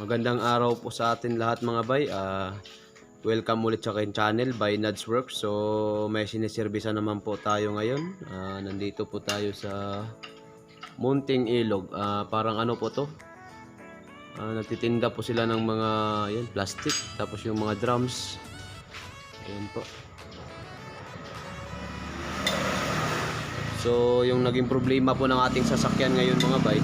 Magandang araw po sa atin lahat mga bay. Welcome ulit sa akin channel by Nads Works. So may siniservisa naman po tayo ngayon. Nandito po tayo sa Munting Ilog. Parang ano po to? Nagtitinda po sila ng mga plastic. Tapos yung mga drums. Ayan po. So yung naging problema po ng ating sasakyan ngayon mga bay.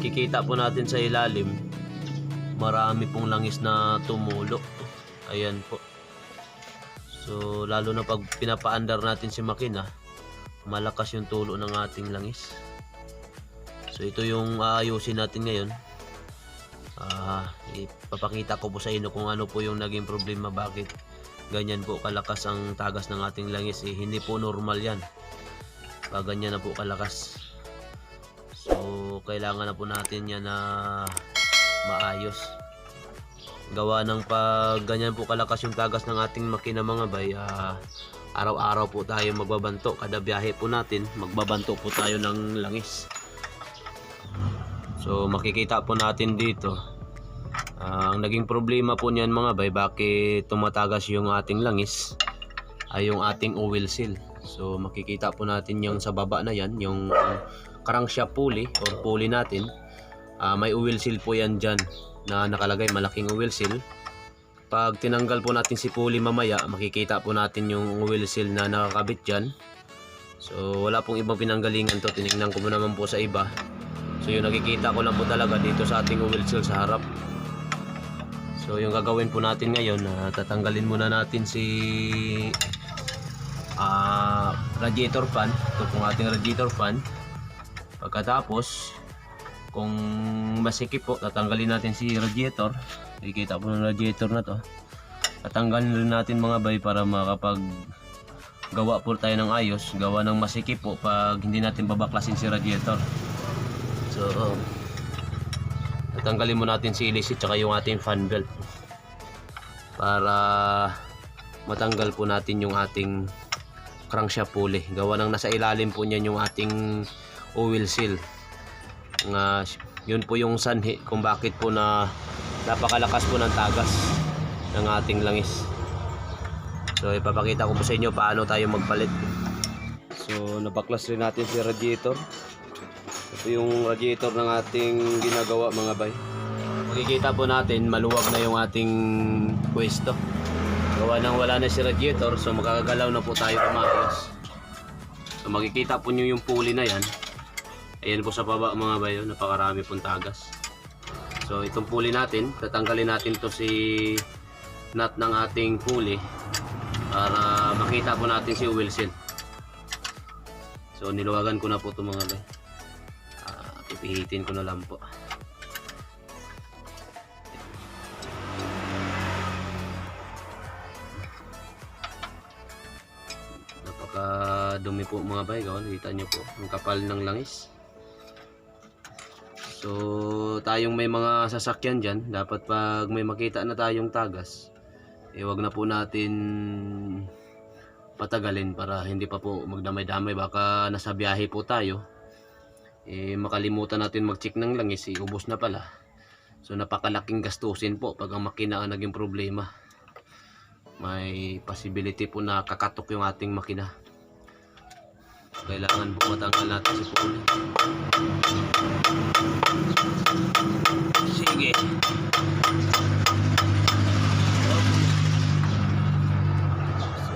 Makikita po natin sa ilalim marami pong langis na tumulo. Ayan po. So lalo na pag pinapaandar natin si makina, malakas yung tulo ng ating langis. So ito yung aayusin natin ngayon. Ipapakita ko po sa inyo kung ano po yung naging problema, bakit ganyan po kalakas ang tagas ng ating langis. Hindi po normal yan pag ganyan na po kalakas. So kailangan na po natin yan na maayos. Gawa ng pag ganyan po kalakas yung tagas ng ating makina mga bay, araw-araw po tayo magbabanto. Kada biyahe po natin magbabanto po tayo ng langis. So makikita po natin dito ang naging problema po niyan mga bay, bakit tumatagas yung ating langis ay yung ating oil seal. So makikita po natin yung sa baba na yan, yung crankshaft pulley or pulley natin. May oil seal po yan dyan na nakalagay, malaking oil seal. Pag tinanggal po natin si pulley mamaya, makikita po natin yung oil seal na nakakabit dyan. So wala pong ibang pinanggalingan to, tinignan ko naman po sa iba. So yung nakikita ko lang po talaga dito sa ating oil seal sa harap. So yung gagawin po natin ngayon, tatanggalin muna natin si radiator fan. Ito pong ating radiator fan. Pagkatapos, kung masikip po, tatanggalin natin si radiator. Nakikita po ng radiator na to. Tatanggalin rin natin mga bay para makapag gawa po tayo ng ayos. Gawa ng masikip po pag hindi natin babaklasin si radiator. So tatanggalin mo natin si illicit tsaka yung ating fan belt para matanggal po natin yung ating crankshaft pulley. Gawa ng nasa ilalim po niyan yung ating oil seal. Yun po yung sanhi kung bakit po na napakalakas po ng tagas ng ating langis. So ipapakita ko po sa inyo paano tayo magpalit. So nabaklas rin natin si radiator. Ito yung radiator ng ating ginagawa mga bay. Makikita po natin maluwag na yung ating pwesto. Gawa nang wala na si radiator, so makakagalaw na po tayo kumayos. So makikita po nyo yung pulley na yan. Ayan po sa baba mga bay, napakarami pong tagas. So itong pulley natin, tatanggalin natin to si nut ng ating pulley para makita po natin si oil seal. So niluwagan ko na po ito mga bay. Pipihitin ko na lang po. Napakadumi po mga bay, nakita nyo po ang kapal ng langis. So tayong may mga sasakyan dyan, dapat pag may makita na tayong tagas, wag na po natin patagalin para hindi pa po magdamay-damay. Baka nasa biyahe po tayo, makalimutan natin mag-check ng langis, ubos na pala. So napakalaking gastusin po pag ang makina ang naging problema. May possibility po na kakatok yung ating makina. Kailangan po matanggal natin si pulley. Sige. So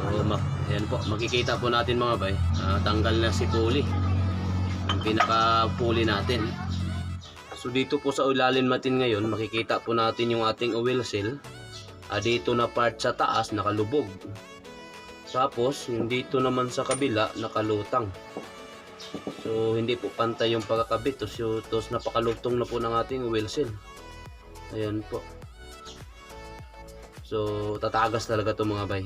ayan po, makikita po natin mga bay, tanggal na si pulley, ang pinaka pulley natin. So dito po sa ilalim natin ngayon, makikita po natin yung ating oil seal. Dito na part sa taas nakalubog. Tapos yung dito naman sa kabila nakalutang. So hindi po pantay yung pagkakabit. Tapos napakalutong na po ng ating oil seal. Ayan po. So tatagas talaga to mga bay.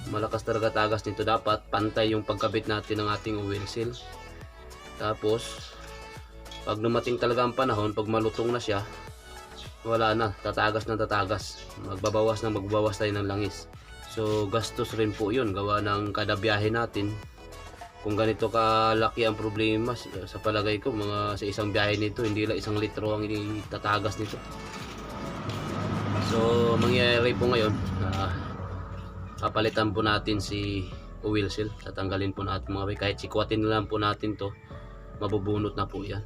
Malakas talaga tagas nito. Dapat pantay yung pagkabit natin ng ating oil seal. Tapos pag dumating talaga ang panahon, pag malutong na siya, wala na, tatagas na tatagas. Magbabawas tayo ng langis. So gastos rin po yun, gawa ng kada biyahe natin. Kung ganito kalaki ang problema, sa palagay ko mga sa isang biyahe nito, hindi lang 1 litro ang itatagas nito. So mangyayari po ngayon, papalitan po natin si oil seal. Tatanggalin po natin mga bay, kahit sikwatin na lang po natin to, mabubunot na po yan.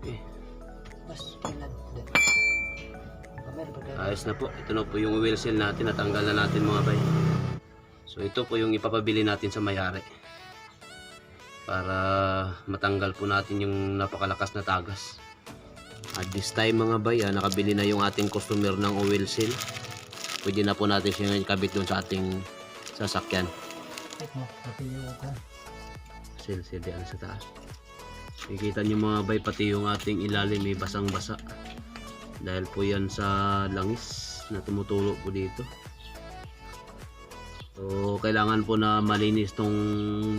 Okay. Ayos na po, ito na po yung oil seal natin, natanggal na natin mga bay. So ito po yung ipapabili natin sa may-ari para matanggal po natin yung napakalakas na tagas. At this time mga bay, nakabili na yung ating customer ng oil seal. Pwede na po natin siya ikabit doon sa ating sasakyan. Seal diyan sa taas. Nakikita nyo mga bay, pati yung ating ilalim may basang basa. Dahil po yan sa langis na tumutulo po dito. So kailangan po na malinis tong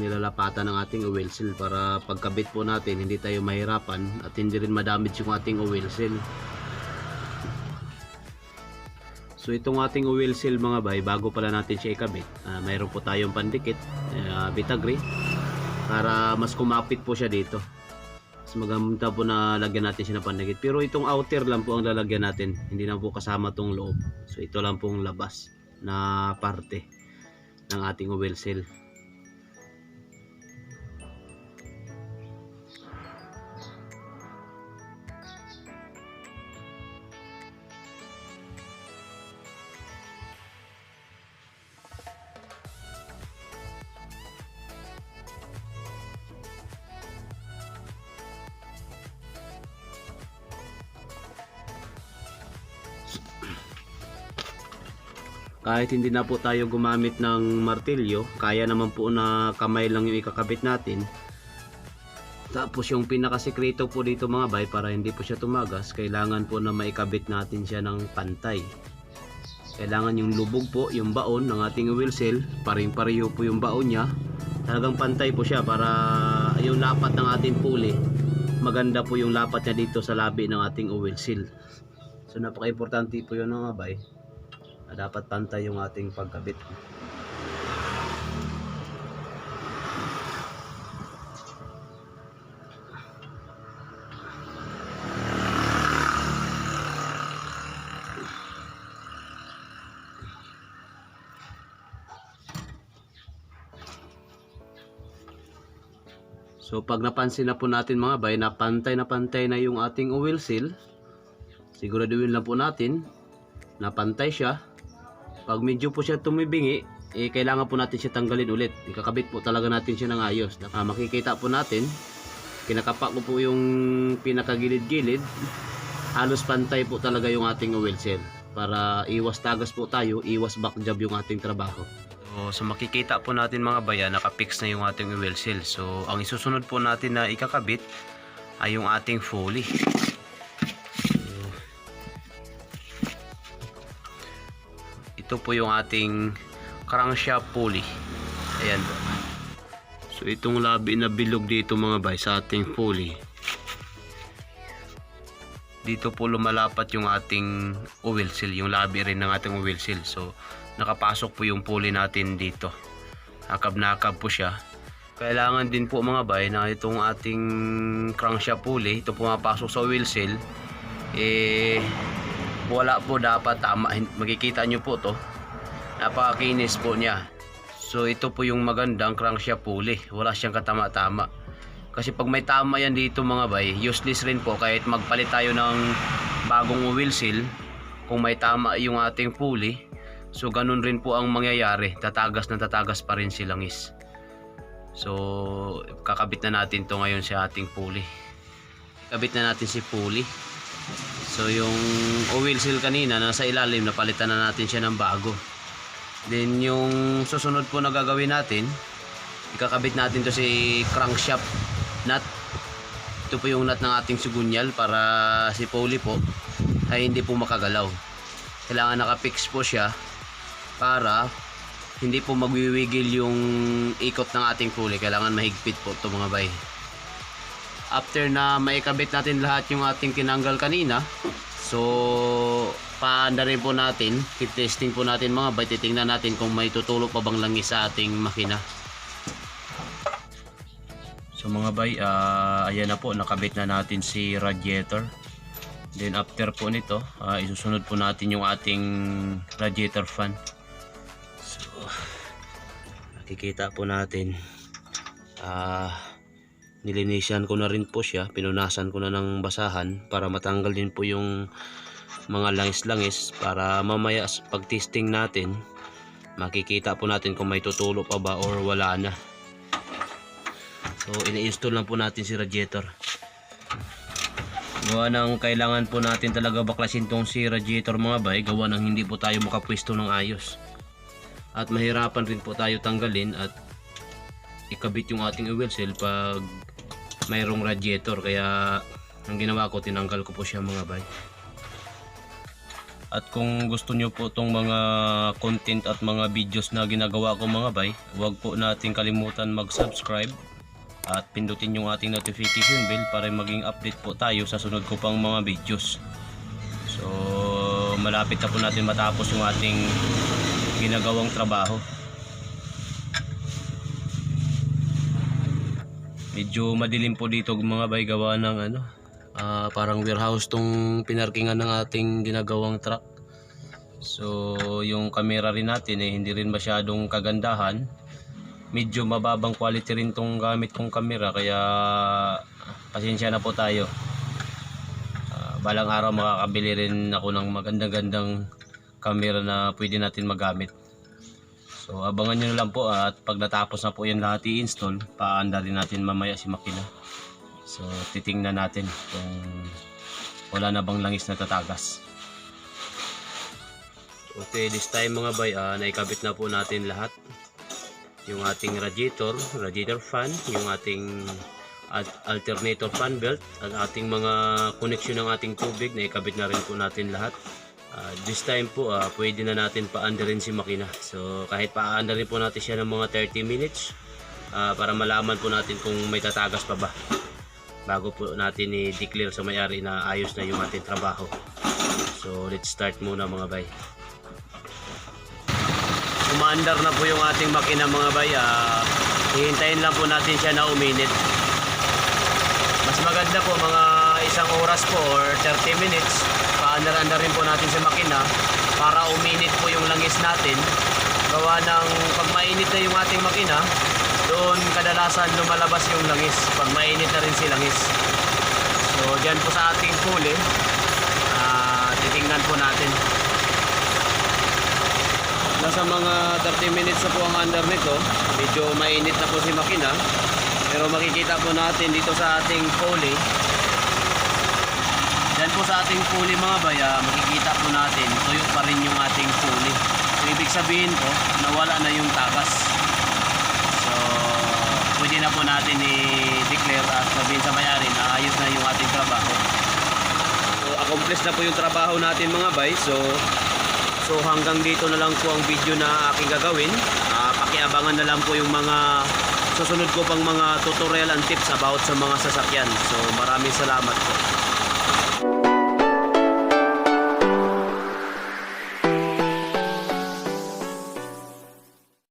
nilalapatan ng ating oil seal para pagkabit po natin hindi tayo mahirapan at hindi rin madamage yung ating oil seal. So itong ating oil seal mga bay, bago pala natin siya ikabit, mayroon po tayong pandikit, bitagri, para mas kumapit po siya dito. Mas maganda po na lagyan natin siya ng pandikit. Pero itong outer lang po ang lalagyan natin, hindi na po kasama tong loob. So ito lang pong labas na parte ng ating oil seal. Kahit hindi na po tayo gumamit ng martilyo, kaya naman po na kamay lang yung ikakabit natin. Tapos yung pinakasikreto po dito mga bay, para hindi po siya tumagas, kailangan po na maikabit natin siya ng pantay. Kailangan yung lubog po, yung baon ng ating oil seal, paring-pareho po yung baon niya. Talagang pantay po siya para yung lapat ng ating pulley, maganda po yung lapat niya dito sa labi ng ating oil seal. So napaka-importante po yun mga bay, na dapat pantay yung ating pagkabit. So pag napansin na po natin mga bay na pantay na yung ating oil seal, siguraduhin lang po natin na pantay siya. Pag medyo po siya tumibingi, kailangan po natin siya tanggalin ulit. Ikakabit po talaga natin siya ng ayos. Makikita po natin, kinakapak ko po yung pinakagilid-gilid. Halos pantay po talaga yung ating oil seal. Para iwas tagas po tayo, iwas back job yung ating trabaho. So makikita po natin mga bayan, nakapix na yung ating oil seal. So ang isusunod po natin na ikakabit ay yung ating foley. Ito po yung ating crankshaft pulley. Ayan po. So itong labi na bilog dito mga bay sa ating pulley, dito po lumalapat yung ating oil seal, yung labi rin ng ating oil seal. So nakapasok po yung pulley natin dito, nakab po siya. Kailangan din po mga bay na itong ating crankshaft pulley, ito pumapasok sa oil seal, wala po dapat tama. Makikita nyo po to, napakakinis po niya. So ito po yung magandang crankshaft pulley, wala siyang katama-tama. Kasi pag may tama yan dito mga bay, useless rin po kahit magpalit tayo ng bagong oil seal. Kung may tama yung ating pulley, so ganun rin po ang mangyayari, tatagas na tatagas pa rin si langis. So kakabit na natin to ngayon sa ating pulley. Kabit na natin si pulley. So yung oil seal kanina nasa ilalim, napalitan na natin siya ng bago. Then yung susunod po na gagawin natin, ikakabit natin to si crankshaft nut. Ito po yung nut ng ating sigunyal para si pulley po ay hindi po makagalaw. Kailangan nakapix po siya para hindi po magwiwigil yung ikot ng ating pulley. Kailangan mahigpit po ito mga bay. After na maikabit natin lahat yung ating tinanggal kanina, So paanda rin po natin, testing po natin mga bay, titingnan natin kung may tutulo pa bang langis sa ating makina. So mga bay, ayan na po, nakabit na natin si radiator. Then after po nito, isusunod po natin yung ating radiator fan. So nakikita po natin, nilinisan ko na rin po siya, pinunasan ko na ng basahan para matanggal din po yung mga langis-langis, para mamaya pag testing natin makikita po natin kung may tutulo pa ba or wala na. So ini-install lang po natin si radiator. Gawa ng kailangan po natin talaga baklasin tong si radiator mga bay, gawa ng hindi po tayo makapwesto ng ayos at mahirapan rin po tayo tanggalin at ikabit yung ating oil seal pag mayroong radiator. Kaya ang ginawa ko, tinanggal ko po siya mga bay. At kung gusto nyo po itong mga content at mga videos na ginagawa ko mga bay, huwag po natin kalimutan mag-subscribe at pindutin yung ating notification bell para maging update po tayo sa sunod ko pang mga videos. So malapit na po natin matapos yung ating ginagawang trabaho. Medyo madilim po dito mga bay, gawa ng parang warehouse tong pinarkingan ng ating ginagawang truck. So yung camera rin natin hindi rin masyadong kagandahan, medyo mababang quality rin tong gamit kong camera, kaya pasensya na po tayo. Balang araw makakabili rin ako ng magandang camera na pwede natin magamit. So abangan nyo na lang po, at pag natapos na po yan lahat i-install, paanda rin natin mamaya si makina. So titingnan natin kung wala na bang langis na tatagas. Okay, this time mga bay, naikabit na po natin lahat. Yung ating radiator fan, yung ating alternator fan belt, at ating mga connection ng ating tubig, naikabit na rin po natin lahat. This time po pwede na natin paanda rin si makina. So kahit paanda rin po natin siya ng mga 30 minutes para malaman po natin kung may tatagas pa ba, bago po natin i-declare sa may-ari na ayos na yung ating trabaho. So let's start muna mga bay. Umaandar na po yung ating makina mga bay. Hihintayin lang po natin siya na uminit. Mas maganda po mga isang oras po or 30 minutes, paandar-andar rin po natin sa makina para uminit po yung langis natin. Gawa ng pag mainit na yung ating makina, doon kadalasan lumalabas yung langis pag mainit na rin si langis. So dyan po sa ating pulley, titingnan po natin. Nasa mga 30 minutes na po ang andar nito. Medyo mainit na po si makina, pero makikita po natin dito sa ating pulley. Yan po sa ating pulley mga bay, makikita po natin tuyo pa rin yung ating pulley. So ibig sabihin po, nawala na yung tagas. So pwede na po natin i-declare at sabihin sa may-ari na ayos na yung ating trabaho. So accomplish na po yung trabaho natin mga bay. So hanggang dito na lang po ang video na aking gagawin. Pakiabangan na lang po yung mga susunod ko pang mga tutorial and tips about sa mga sasakyan. So maraming salamat po.